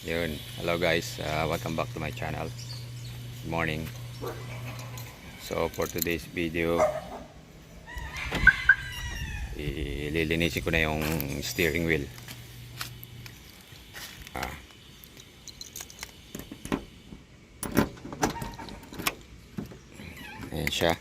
Yun. Hello guys, welcome back to my channel. Good morning. So for today's video, ililinisin ko na yung steering wheel. Ayan siya.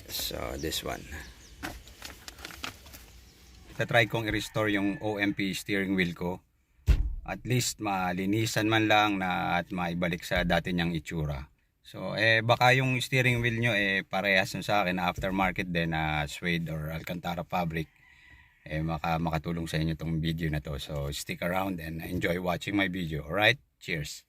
So this one. Try kong i-restore yung OMP steering wheel ko. At least malinisan man lang na at maibalik sa dati niyang itsura. So baka yung steering wheel nyo parehas sa akin na aftermarket din na suede or Alcantara fabric. Makatulong sa inyo tong video na to. So stick around and enjoy watching my video. Alright? Cheers!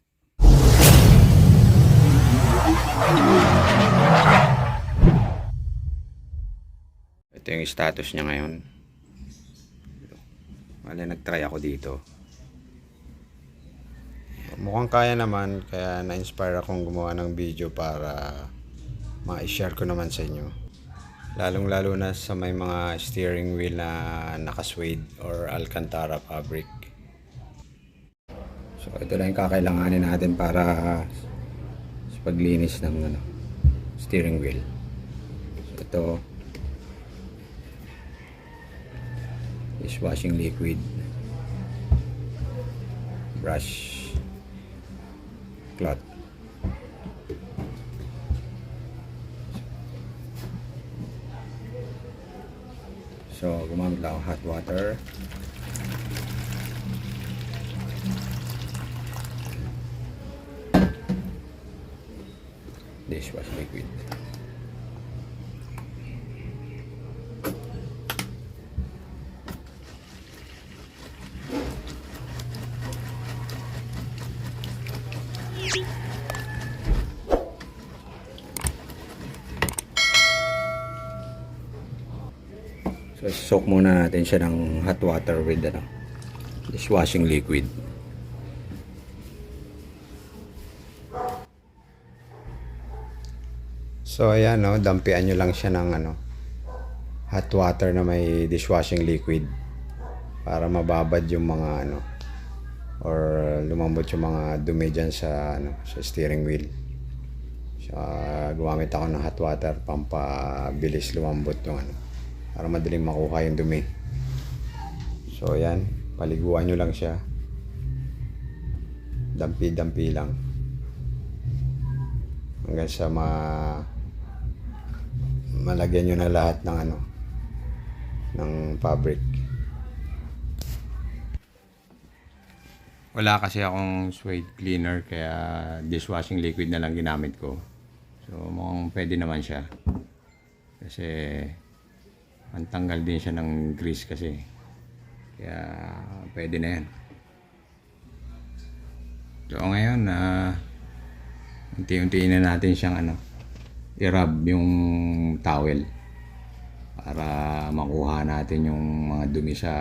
Ito yung status niya ngayon. Wala, nag-try ako dito. Mukhang kaya naman, kaya na-inspire akong gumawa ng video para ma-share ko naman sa inyo. Lalong lalo na sa may mga steering wheel na naka-suede or Alcantara fabric. So ito lang yung kakailanganin natin para sa paglinis ng steering wheel. So ito, dishwashing liquid, brush, cloth. So gumamit lang hot water. Dishwash liquid. So soak muna natin siya ng hot water with dishwashing liquid. So ayan, dampian nyo lang siya ng hot water na may dishwashing liquid para mababad yung mga or lumambot yung mga dumi dyan sa steering wheel. So gumamit ako ng hot water pampabilis lumambot yung para madaling makuha yung dumi. So ayan, paliguan nyo lang siya, dampi-dampi lang hanggang sa malagyan nyo na lahat ng fabric. Wala kasi akong suede cleaner kaya dishwashing liquid na lang ginamit ko. So mukhang pwede naman siya kasi ang tanggal din siya ng grease kasi. Kaya pwede na yan. So ngayon unti-unti na natin siyang i-rub yung towel para makuha natin yung mga dumi sa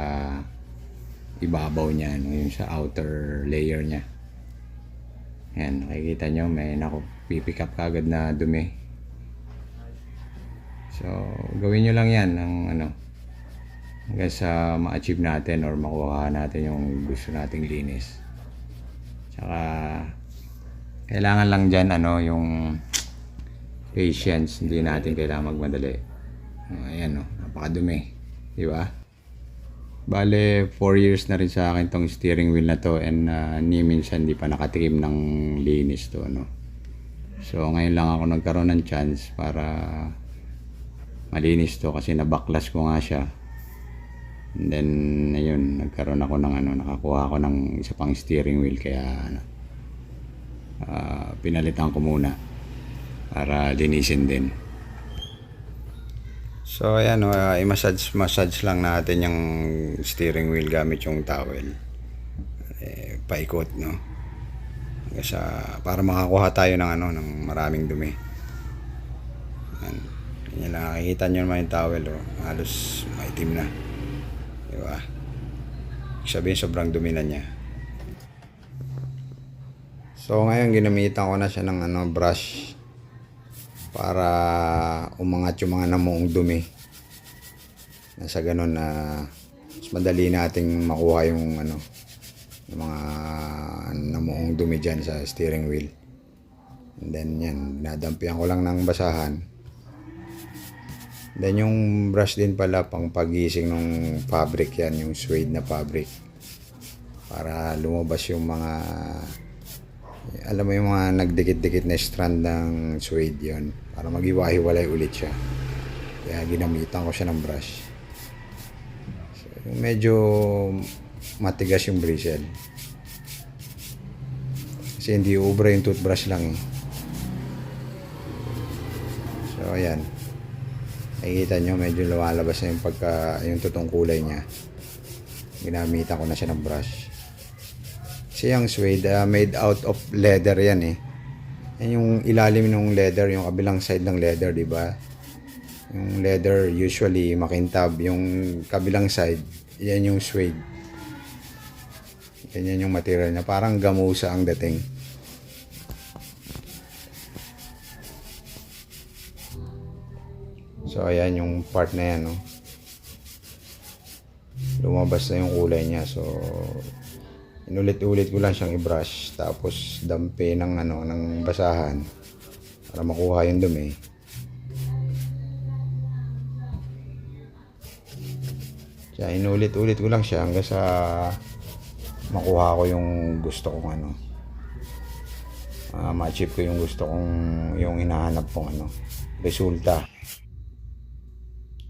ibabaw niya, yung sa outer layer niya. Yan, nakikita nyo may pipick up kagad na dumi. So gawin nyo lang yan ng hanggang sa ma-achieve natin or makuha natin yung gusto nating linis. Tsaka kailangan lang dyan yung patience, hindi natin kailangan magmadali. Ayan napakadumi, di ba? Bale 4 years na rin sa akin tong steering wheel na to and ni minsan di pa nakatikim ng linis to So ngayon lang ako nagkaroon ng chance para malinis to kasi nabaklas ko nga siya. And then ayun, nagkaroon ako ng nakakuha ako ng isa pang steering wheel kaya pinalitan ko muna para linisin din. So ayan, i-massage lang natin yung steering wheel gamit yung towel. Paikot kasi para makakuha tayo ng maraming dumi. Yan lang, nakikita nyo naman yung towel halos maitim na, diba? Sabihin sobrang dumi na niya. So ngayon ginamitan ko na siya ng brush para umangat yung mga namuong dumi. Nasa ganun na mas madali nating makuha yung yung mga namuong dumi dyan sa steering wheel. And then yan, nadampihan ko lang ng basahan. Then yung brush din pala pang pagising ng fabric yan, yung suede na fabric. Para lumabas yung mga, alam mo yung mga nagdikit-dikit na strand ng suede yon, para maghiwa-hiwalay ulit siya. Kaya ginamitan ko siya ng brush. So, medyo matigas yung bristle. Kasi hindi ubra yung toothbrush lang eh. So ayan. Nakikita nyo medyo lumalabas na yung yung totoong kulay niya. Ginamitan ko na siya ng brush. Kasi yung suede made out of leather yan eh. Yan yung ilalim ng leather, yung kabilang side ng leather, di ba? Yung leather usually makintab, yung kabilang side, yan yung suede. Ganyan yung material niya, parang gamusa ang dating. So ayan yung part na yan, no? Lumabas na yung kulay niya. So inulit-ulit ko lang siyang i-brush, tapos dampi ng ng basahan para makuha yung dumi. Kaya inulit-ulit ko lang siya hanggang sa makuha ko yung gusto kong ma-achieve ko yung gusto kong, yung hinahanap kong resulta.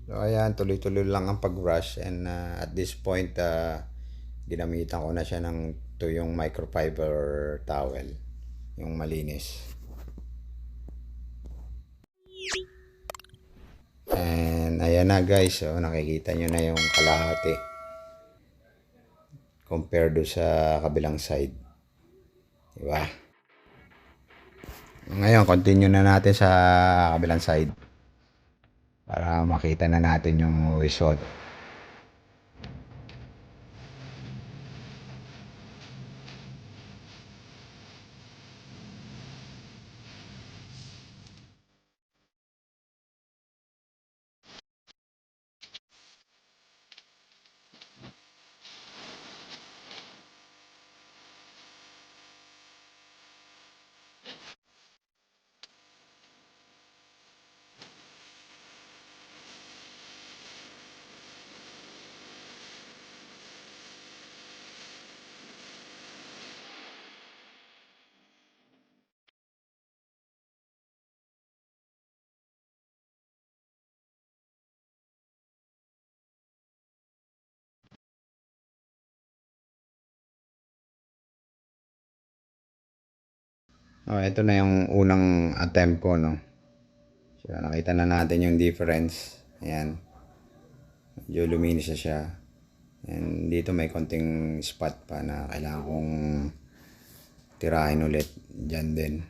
So ayan, tuloy-tuloy lang ang pag-brush, and at this point ginamitan ko na siya ng yung microfiber towel, yung malinis. And ayan na guys, so nakikita nyo na yung kalahati compared do sa kabilang side, diba? Ngayon continue na natin sa kabilang side para makita na natin yung result. Oh, ito na yung unang attempt ko, no. So, nakita na natin yung difference. Ayan. Medyo luminis na siya. And dito may konting spot pa na kailangan kong tirahin ulit. Diyan din.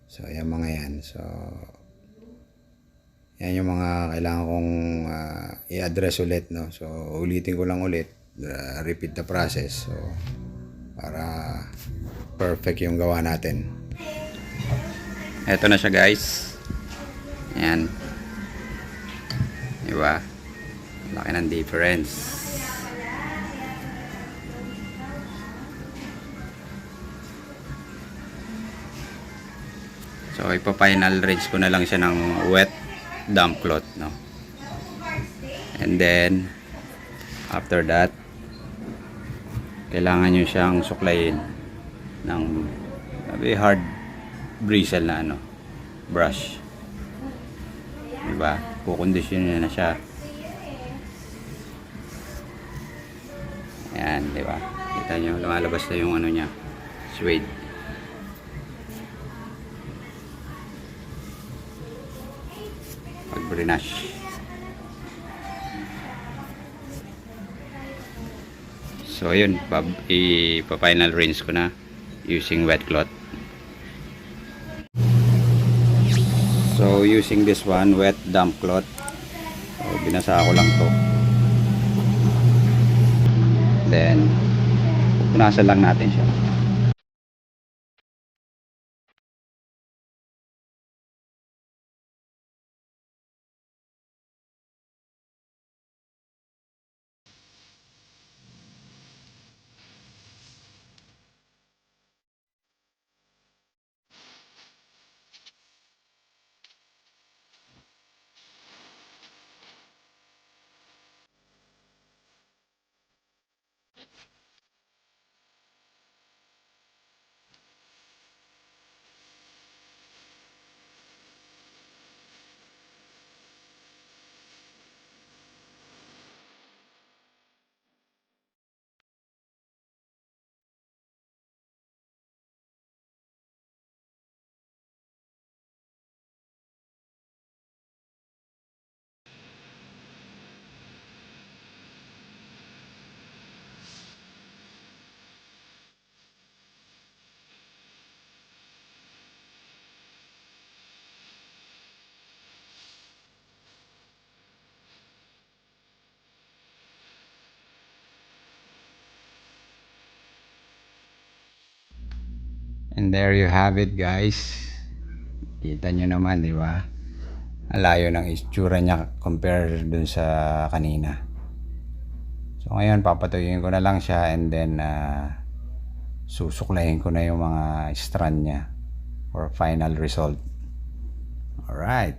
So, ayan mga yan. So, yan yung mga kailangan kong i-address ulit, no. So, ulitin ko lang ulit. Repeat the process. So, para perfect yung gawa natin. Eto na siya guys. Ayan. Diba? Laki ng difference. So ipa-final rinse ko na lang siya ng wet damp cloth, no? And then after that, kailangan nyo siyang suklayin ng hard bristle na brush, diba? Kukondisyonin na siya. Ayan, diba? Kita nyo, lumalabas na yung niya, suede. Pag brush. So yun, ipa-final rinse ko na using wet cloth. So using this one, wet damp cloth. So binasa ko lang to. Then punasan lang natin siya. And there you have it, guys. Kita nyo naman, di ba? Ang layo ng itsura niya compare dun sa kanina. So ngayon papatuyuin ko na lang siya, and then susuklayin ko na yung mga strand niya for final result. Alright.